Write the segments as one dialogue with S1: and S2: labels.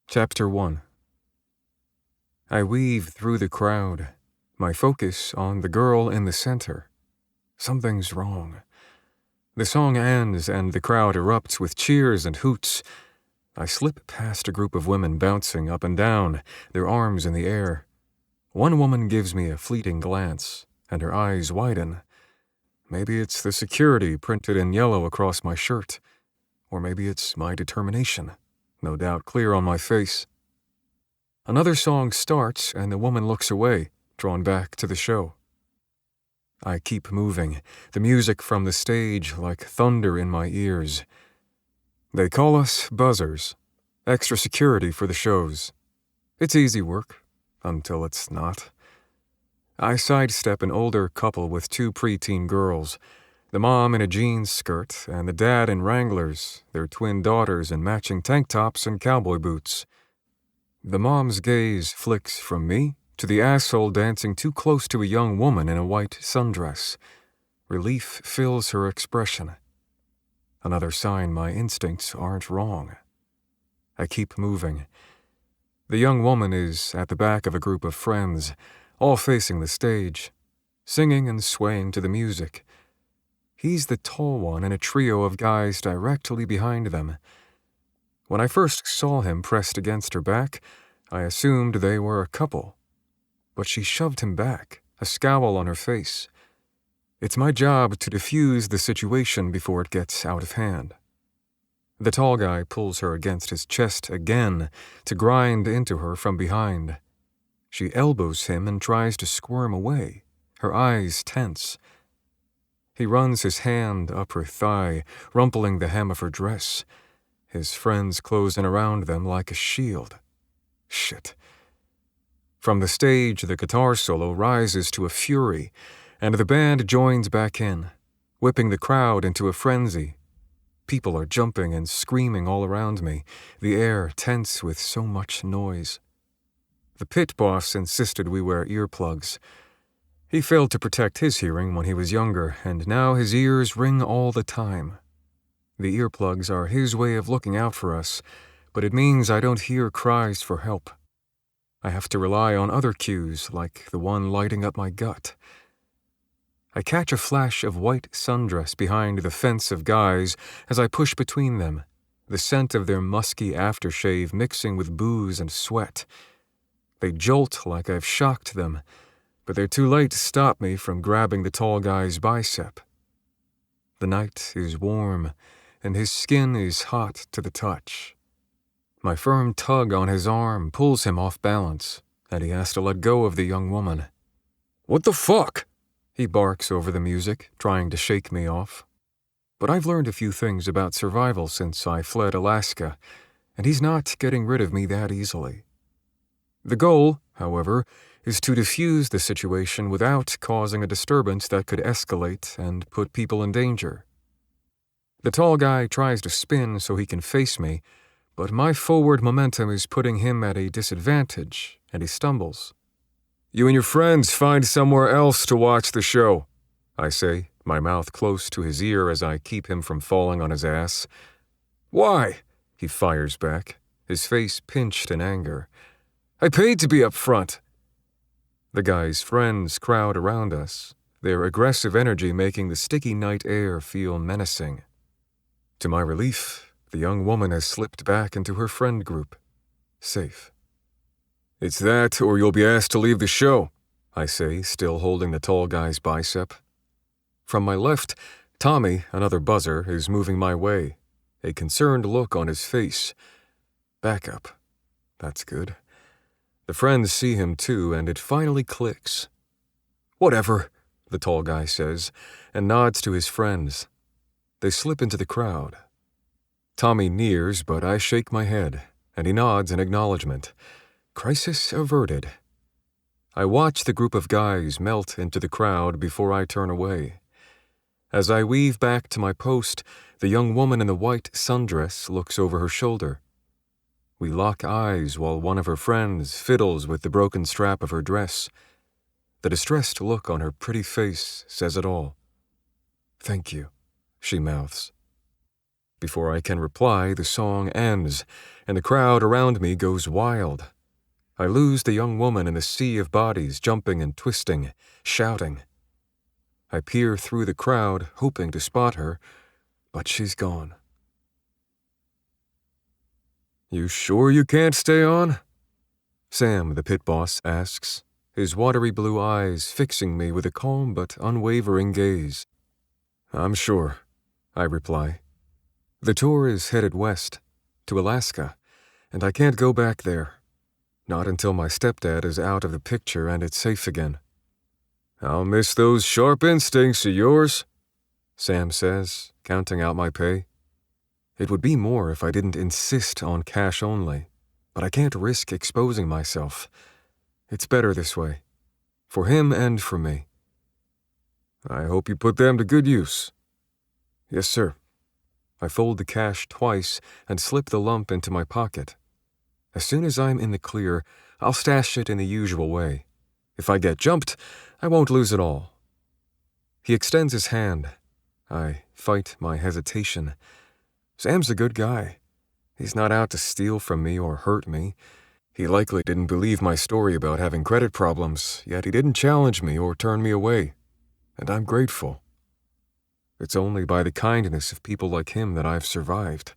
S1: Chapter 1. I weave through the crowd, my focus on the girl in the center. Something's wrong. The song ends and the crowd erupts with cheers and hoots. I slip past a group of women bouncing up and down, their arms in the air. One woman gives me a fleeting glance, and her eyes widen. Maybe it's the security printed in yellow across my shirt, or maybe it's my determination, no doubt clear on my face. Another song starts and the woman looks away, drawn back to the show. I keep moving, the music from the stage like thunder in my ears. They call us buzzers, extra security for the shows. It's easy work, until it's not. I sidestep an older couple with two preteen girls, the mom in a jeans skirt and the dad in Wranglers, their twin daughters in matching tank tops and cowboy boots. The mom's gaze flicks from me to the asshole dancing too close to a young woman in a white sundress. Relief fills her expression. Another sign my instincts aren't wrong. I keep moving. The young woman is at the back of a group of friends, all facing the stage, singing and swaying to the music. He's the tall one in a trio of guys directly behind them. When I first saw him pressed against her back, I assumed they were a couple. But she shoved him back, a scowl on her face. It's my job to defuse the situation before it gets out of hand. The tall guy pulls her against his chest again to grind into her from behind. She elbows him and tries to squirm away, her eyes tense. He runs his hand up her thigh, rumpling the hem of her dress. His friends close in around them like a shield. Shit. From the stage, the guitar solo rises to a fury, and the band joins back in, whipping the crowd into a frenzy. People are jumping and screaming all around me, the air tense with so much noise. The pit boss insisted we wear earplugs. He failed to protect his hearing when he was younger, and now his ears ring all the time. The earplugs are his way of looking out for us, but it means I don't hear cries for help. I have to rely on other cues, like the one lighting up my gut. I catch a flash of white sundress behind the fence of guys as I push between them, the scent of their musky aftershave mixing with booze and sweat. They jolt like I've shocked them, but they're too late to stop me from grabbing the tall guy's bicep. The night is warm, and his skin is hot to the touch. My firm tug on his arm pulls him off balance, and he has to let go of the young woman. "What the fuck?" he barks over the music, trying to shake me off. But I've learned a few things about survival since I fled Alaska, and he's not getting rid of me that easily. The goal, however, is to defuse the situation without causing a disturbance that could escalate and put people in danger. The tall guy tries to spin so he can face me, but my forward momentum is putting him at a disadvantage, and he stumbles. "You and your friends find somewhere else to watch the show," I say, my mouth close to his ear as I keep him from falling on his ass. "Why?" he fires back, his face pinched in anger. "I paid to be up front." The guy's friends crowd around us, their aggressive energy making the sticky night air feel menacing. To my relief, the young woman has slipped back into her friend group. Safe. "It's that, or you'll be asked to leave the show," I say, still holding the tall guy's bicep. From my left, Tommy, another buzzer, is moving my way, a concerned look on his face. Back up. That's good. The friends see him too, and it finally clicks. "Whatever," the tall guy says, and nods to his friends. They slip into the crowd. Tommy nears, but I shake my head, and he nods in acknowledgement. Crisis averted. I watch the group of guys melt into the crowd before I turn away. As I weave back to my post, the young woman in the white sundress looks over her shoulder. We lock eyes while one of her friends fiddles with the broken strap of her dress. The distressed look on her pretty face says it all. "Thank you," she mouths. Before I can reply, the song ends, and the crowd around me goes wild. I lose the young woman in the sea of bodies jumping and twisting, shouting. I peer through the crowd, hoping to spot her, but she's gone. "You sure you can't stay on?" Sam, the pit boss, asks, his watery blue eyes fixing me with a calm but unwavering gaze. "I'm sure," I reply. The tour is headed west, to Alaska, and I can't go back there. Not until my stepdad is out of the picture and it's safe again. "I'll miss those sharp instincts of yours," Sam says, counting out my pay. It would be more if I didn't insist on cash only, but I can't risk exposing myself. It's better this way, for him and for me. "I hope you put them to good use." "Yes, sir." I fold the cash twice and slip the lump into my pocket. As soon as I'm in the clear, I'll stash it in the usual way. If I get jumped, I won't lose it all. He extends his hand. I fight my hesitation. Sam's a good guy. He's not out to steal from me or hurt me. He likely didn't believe my story about having credit problems, yet he didn't challenge me or turn me away. And I'm grateful. It's only by the kindness of people like him that I've survived.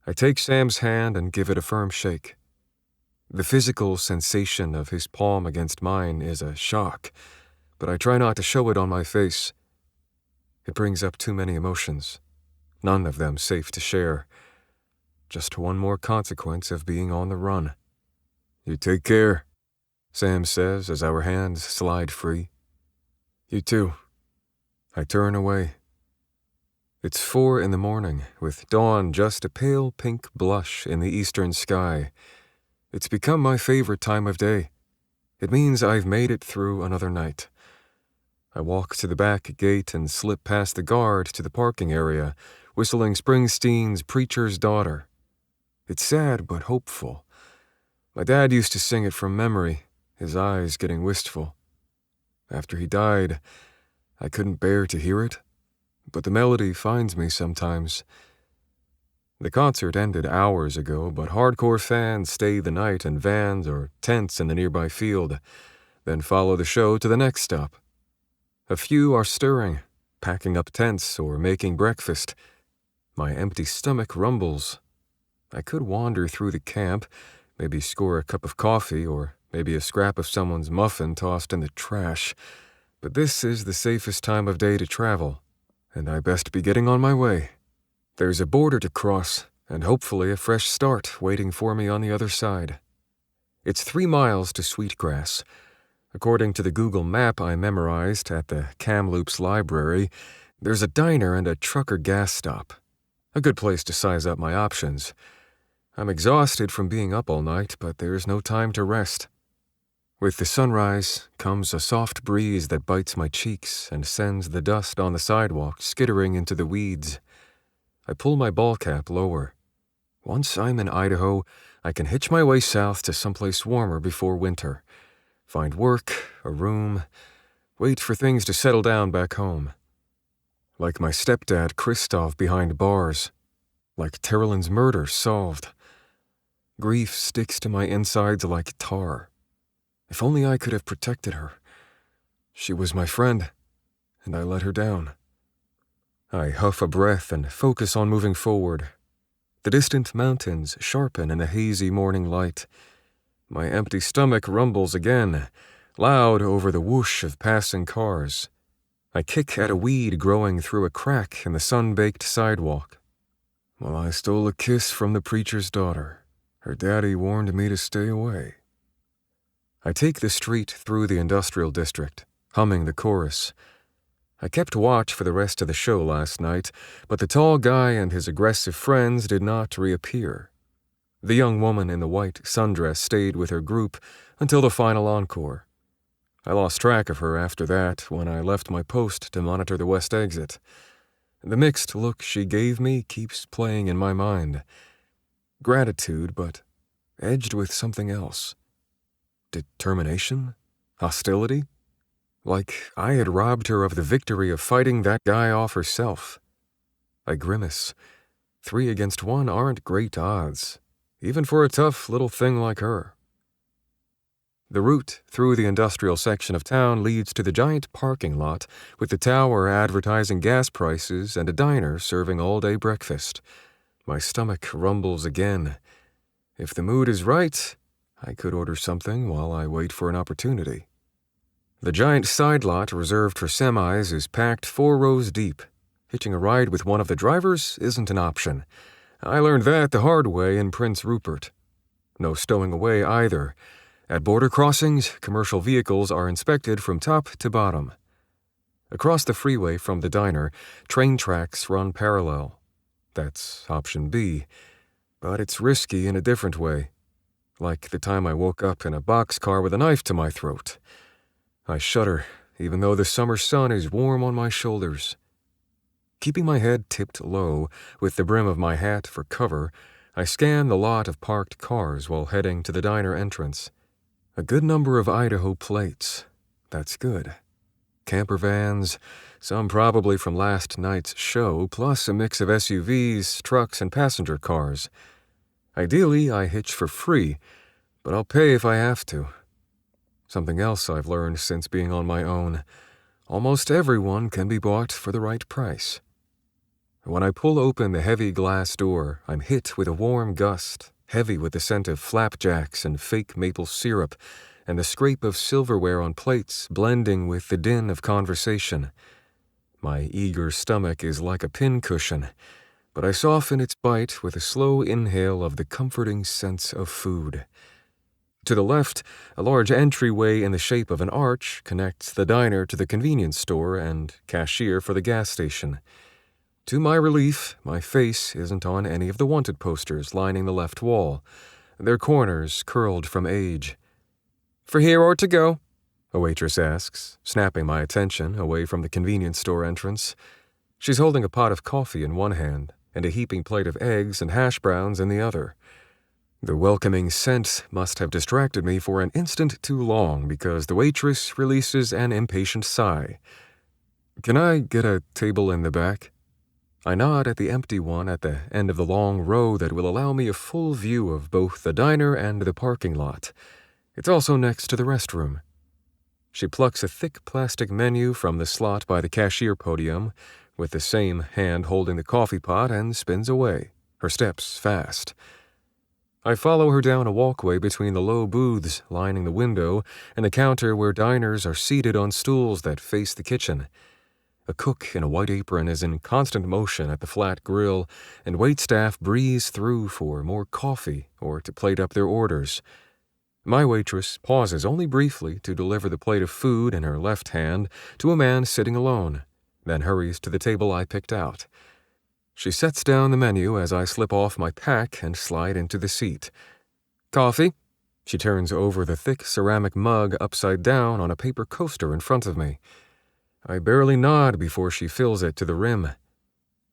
S1: I take Sam's hand and give it a firm shake. The physical sensation of his palm against mine is a shock, but I try not to show it on my face. It brings up too many emotions, none of them safe to share. Just one more consequence of being on the run. "You take care," Sam says as our hands slide free. "You too." I turn away. It's 4 a.m, with dawn just a pale pink blush in the eastern sky. It's become my favorite time of day. It means I've made it through another night. I walk to the back gate and slip past the guard to the parking area, whistling Springsteen's Preacher's Daughter. It's sad but hopeful. My dad used to sing it from memory, his eyes getting wistful. After he died, I couldn't bear to hear it, but the melody finds me sometimes. The concert ended hours ago, but hardcore fans stay the night in vans or tents in the nearby field, then follow the show to the next stop. A few are stirring, packing up tents or making breakfast. My empty stomach rumbles. I could wander through the camp, maybe score a cup of coffee, or maybe a scrap of someone's muffin tossed in the trash. But this is the safest time of day to travel, and I best be getting on my way. There's a border to cross, and hopefully a fresh start waiting for me on the other side. It's 3 miles to Sweetgrass. According to the Google map I memorized at the Kamloops Library, there's a diner and a trucker gas stop. A good place to size up my options. I'm exhausted from being up all night, but there's no time to rest. With the sunrise comes a soft breeze that bites my cheeks and sends the dust on the sidewalk skittering into the weeds. I pull my ball cap lower. Once I'm in Idaho, I can hitch my way south to someplace warmer before winter. Find work, a room, wait for things to settle down back home. Like my stepdad Christoph behind bars. Like Terilyn's murder solved. Grief sticks to my insides like tar. If only I could have protected her. She was my friend, and I let her down. I huff a breath and focus on moving forward. The distant mountains sharpen in the hazy morning light. My empty stomach rumbles again, loud over the whoosh of passing cars. I kick at a weed growing through a crack in the sun-baked sidewalk. Well, I stole a kiss from the preacher's daughter. Her daddy warned me to stay away. I take the street through the industrial district, humming the chorus. I kept watch for the rest of the show last night, but the tall guy and his aggressive friends did not reappear. The young woman in the white sundress stayed with her group until the final encore. I lost track of her after that when I left my post to monitor the west exit. The mixed look she gave me keeps playing in my mind. Gratitude, but edged with something else. Determination? Hostility? Like I had robbed her of the victory of fighting that guy off herself. I grimace. 3 against 1 aren't great odds, even for a tough little thing like her. The route through the industrial section of town leads to the giant parking lot with the tower advertising gas prices and a diner serving all-day breakfast. My stomach rumbles again. If the mood is right, I could order something while I wait for an opportunity. The giant side lot reserved for semis is packed 4 rows deep. Hitching a ride with one of the drivers isn't an option. I learned that the hard way in Prince Rupert. No stowing away either. At border crossings, commercial vehicles are inspected from top to bottom. Across the freeway from the diner, train tracks run parallel. That's option B, but it's risky in a different way. Like the time I woke up in a boxcar with a knife to my throat. I shudder, even though the summer sun is warm on my shoulders. Keeping my head tipped low, with the brim of my hat for cover, I scan the lot of parked cars while heading to the diner entrance. A good number of Idaho plates. That's good. Camper vans, some probably from last night's show, plus a mix of SUVs, trucks, and passenger cars. Ideally, I hitch for free, but I'll pay if I have to. Something else I've learned since being on my own. Almost everyone can be bought for the right price. When I pull open the heavy glass door, I'm hit with a warm gust, heavy with the scent of flapjacks and fake maple syrup, and the scrape of silverware on plates blending with the din of conversation. My eager stomach is like a pincushion, but I soften its bite with a slow inhale of the comforting sense of food. To the left, a large entryway in the shape of an arch connects the diner to the convenience store and cashier for the gas station. To my relief, my face isn't on any of the wanted posters lining the left wall, their corners curled from age. "For here or to go?" a waitress asks, snapping my attention away from the convenience store entrance. She's holding a pot of coffee in one hand and a heaping plate of eggs and hash browns in the other. The welcoming scent must have distracted me for an instant too long because the waitress releases an impatient sigh. "Can I get a table in the back?" I nod at the empty one at the end of the long row that will allow me a full view of both the diner and the parking lot. It's also next to the restroom. She plucks a thick plastic menu from the slot by the cashier podium, with the same hand holding the coffee pot, and spins away, her steps fast. I follow her down a walkway between the low booths lining the window and the counter where diners are seated on stools that face the kitchen. A cook in a white apron is in constant motion at the flat grill, and waitstaff breeze through for more coffee or to plate up their orders. My waitress pauses only briefly to deliver the plate of food in her left hand to a man sitting alone, then hurries to the table I picked out. She sets down the menu as I slip off my pack and slide into the seat. "Coffee?" She turns over the thick ceramic mug upside down on a paper coaster in front of me. I barely nod before she fills it to the rim.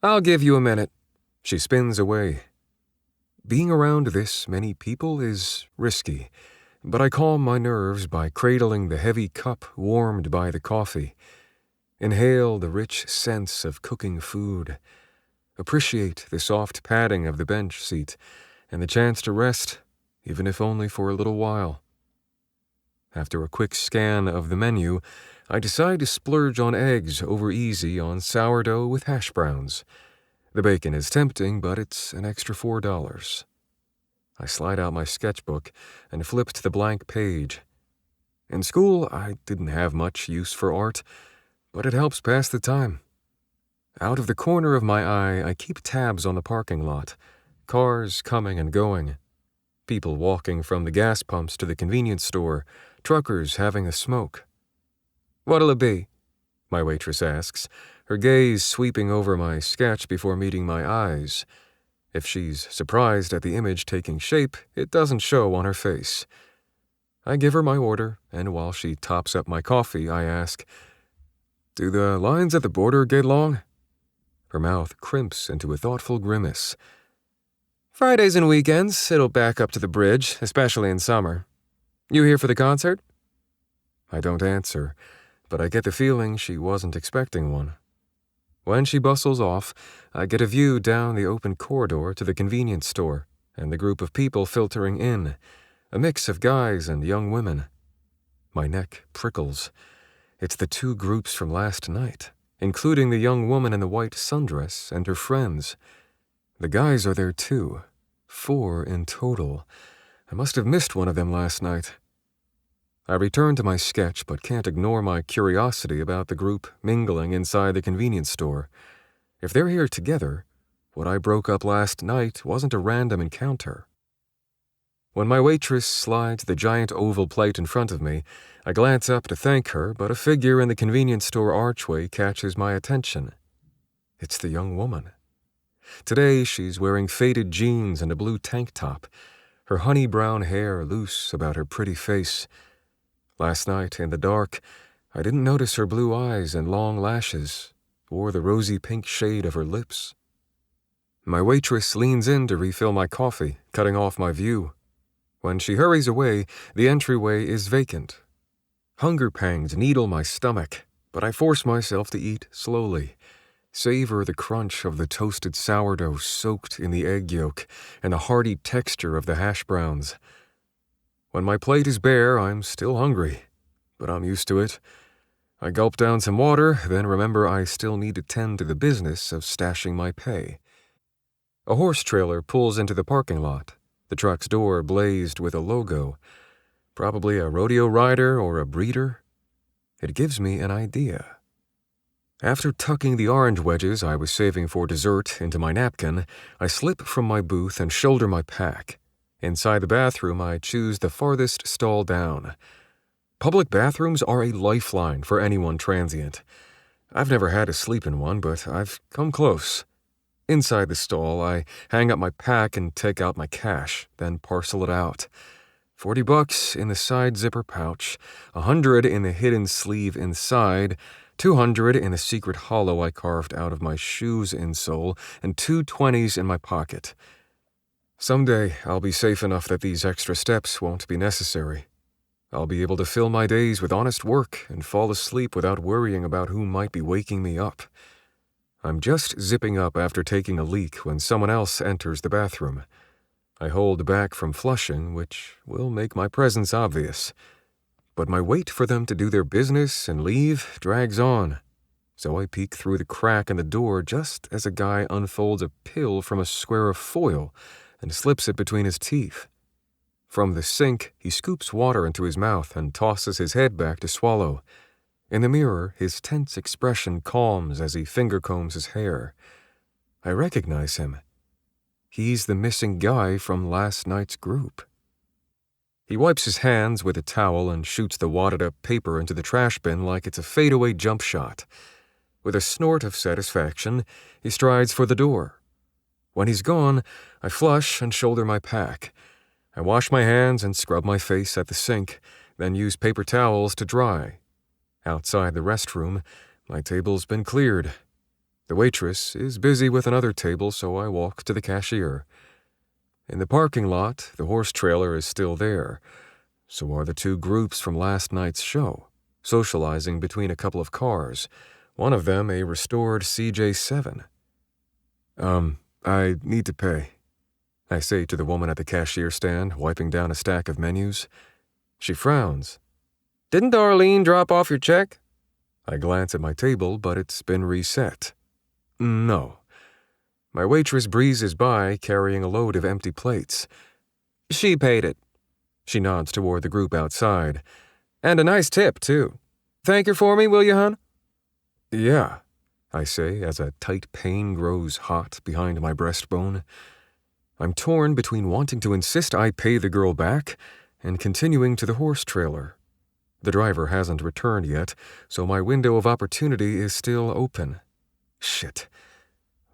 S1: "I'll give you a minute." She spins away. Being around this many people is risky, but I calm my nerves by cradling the heavy cup warmed by the coffee. Inhale the rich sense of cooking food. Appreciate the soft padding of the bench seat and the chance to rest, even if only for a little while. After a quick scan of the menu, I decide to splurge on eggs over easy on sourdough with hash browns. The bacon is tempting, but it's an extra $4. I slide out my sketchbook and flip to the blank page. In school, I didn't have much use for art, but it helps pass the time. Out of the corner of my eye, I keep tabs on the parking lot. Cars coming and going. People walking from the gas pumps to the convenience store. Truckers having a smoke. "What'll it be?" my waitress asks, her gaze sweeping over my sketch before meeting my eyes. If she's surprised at the image taking shape, it doesn't show on her face. I give her my order, and while she tops up my coffee, I ask, "Do the lines at the border get long?" Her mouth crimps into a thoughtful grimace. "Fridays and weekends, it'll back up to the bridge, especially in summer. You here for the concert?" I don't answer, but I get the feeling she wasn't expecting one. When she bustles off, I get a view down the open corridor to the convenience store and the group of people filtering in, a mix of guys and young women. My neck prickles. It's the two groups from last night, including the young woman in the white sundress and her friends. The guys are there too, 4 in total. I must have missed one of them last night. I return to my sketch, but can't ignore my curiosity about the group mingling inside the convenience store. If they're here together, what I broke up last night wasn't a random encounter. When my waitress slides the giant oval plate in front of me, I glance up to thank her, but a figure in the convenience store archway catches my attention. It's the young woman. Today, she's wearing faded jeans and a blue tank top, her honey brown hair loose about her pretty face. Last night, in the dark, I didn't notice her blue eyes and long lashes, or the rosy pink shade of her lips. My waitress leans in to refill my coffee, cutting off my view. When she hurries away, the entryway is vacant. Hunger pangs needle my stomach, but I force myself to eat slowly, savor the crunch of the toasted sourdough soaked in the egg yolk and the hearty texture of the hash browns. When my plate is bare, I'm still hungry, but I'm used to it. I gulp down some water, then remember I still need to tend to the business of stashing my pay. A horse trailer pulls into the parking lot, the truck's door blazed with a logo, probably a rodeo rider or a breeder. It gives me an idea. After tucking the orange wedges I was saving for dessert into my napkin, I slip from my booth and shoulder my pack. Inside the bathroom, I choose the farthest stall down. Public bathrooms are a lifeline for anyone transient. I've never had to sleep in one, but I've come close. Inside the stall, I hang up my pack and take out my cash, then parcel it out. $40 in the side zipper pouch, $100 in the hidden sleeve inside, $200 in the secret hollow I carved out of my shoe's insole, and 2 20s in my pocket. Someday, I'll be safe enough that these extra steps won't be necessary. I'll be able to fill my days with honest work and fall asleep without worrying about who might be waking me up. I'm just zipping up after taking a leak when someone else enters the bathroom. I hold back from flushing, which will make my presence obvious. But my wait for them to do their business and leave drags on. So I peek through the crack in the door just as a guy unfolds a pill from a square of foil and slips it between his teeth. From the sink, he scoops water into his mouth and tosses his head back to swallow. In the mirror, his tense expression calms as he finger-combs his hair. I recognize him. He's the missing guy from last night's group. He wipes his hands with a towel and shoots the wadded-up paper into the trash bin like it's a fadeaway jump shot. With a snort of satisfaction, he strides for the door. When he's gone, I flush and shoulder my pack. I wash my hands and scrub my face at the sink, then use paper towels to dry. Outside the restroom, my table's been cleared. The waitress is busy with another table, so I walk to the cashier. In the parking lot, the horse trailer is still there. So are the 2 groups from last night's show, socializing between a couple of cars, one of them a restored CJ7. I need to pay, I say to the woman at the cashier stand, wiping down a stack of menus. She frowns. Didn't Darlene drop off your check? I glance at my table, but it's been reset. No. My waitress breezes by, carrying a load of empty plates. She paid it. She nods toward the group outside. And a nice tip, too. Thank her for me, will you, hon? Yeah, I say as a tight pain grows hot behind my breastbone. I'm torn between wanting to insist I pay the girl back and continuing to the horse trailer. The driver hasn't returned yet, so my window of opportunity is still open. Shit.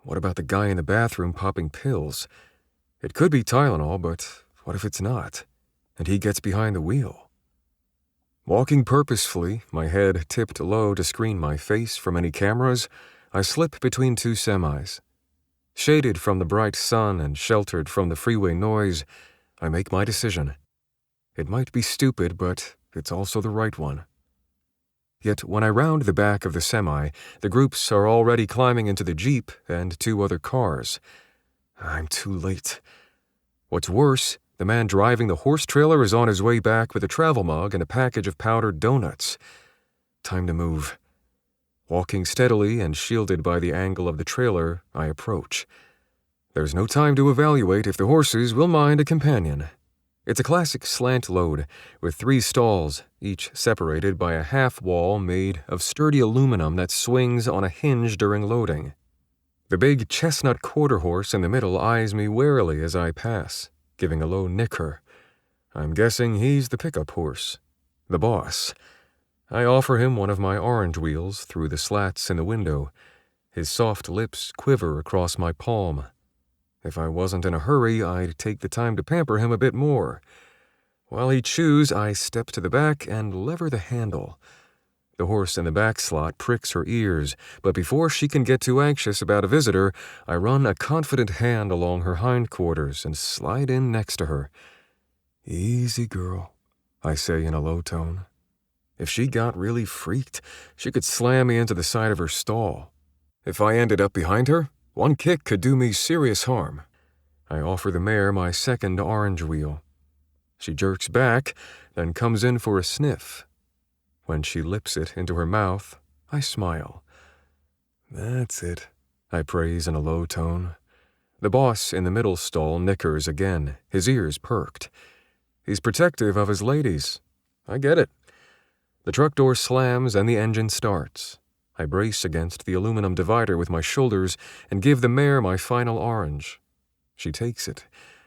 S1: What about the guy in the bathroom popping pills? It could be Tylenol, but what if it's not? And he gets behind the wheel. Walking purposefully, my head tipped low to screen my face from any cameras, I slip between 2 semis. Shaded from the bright sun and sheltered from the freeway noise, I make my decision. It might be stupid, but it's also the right one. Yet when I round the back of the semi, the groups are already climbing into the Jeep and 2 other cars. I'm too late. What's worse, the man driving the horse trailer is on his way back with a travel mug and a package of powdered donuts. Time to move. Walking steadily and shielded by the angle of the trailer, I approach. There's no time to evaluate if the horses will mind a companion. It's a classic slant load, with 3 stalls, each separated by a half wall made of sturdy aluminum that swings on a hinge during loading. The big chestnut quarter horse in the middle eyes me warily as I pass, giving a low nicker. I'm guessing he's the pickup horse, the boss. I offer him one of my orange wheels through the slats in the window. His soft lips quiver across my palm. If I wasn't in a hurry, I'd take the time to pamper him a bit more. While he chews, I step to the back and lever the handle. The horse in the back slot pricks her ears, but before she can get too anxious about a visitor, I run a confident hand along her hindquarters and slide in next to her. "Easy, girl," I say in a low tone. If she got really freaked, she could slam me into the side of her stall. If I ended up behind her, one kick could do me serious harm. I offer the mare my second orange wheel. She jerks back, then comes in for a sniff. When she lips it into her mouth, I smile. "That's it," I praise in a low tone. The boss in the middle stall nickers again, his ears perked. He's protective of his ladies. I get it. The truck door slams and the engine starts. I brace against the aluminum divider with my shoulders and give the mare my final orange. She takes it,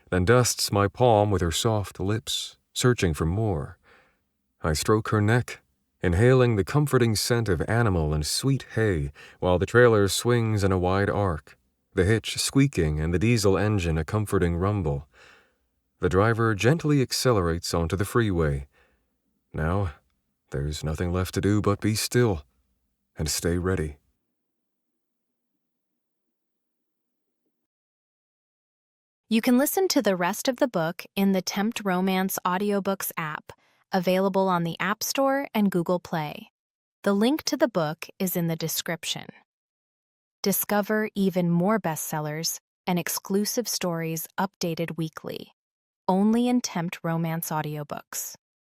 S1: then dusts my palm with her soft lips, searching for more. I stroke her neck, inhaling the comforting scent of animal and sweet hay while the trailer swings in a wide arc, the hitch squeaking and the diesel engine a comforting rumble. The driver gently accelerates onto the freeway. Now, there's nothing left to do but be still and stay ready.
S2: You can listen to the rest of the book in the Tempt Romance audiobooks app, available on the App Store and Google Play. The link to the book is in the description. Discover even more bestsellers and exclusive stories updated weekly, only in Tempt Romance audiobooks.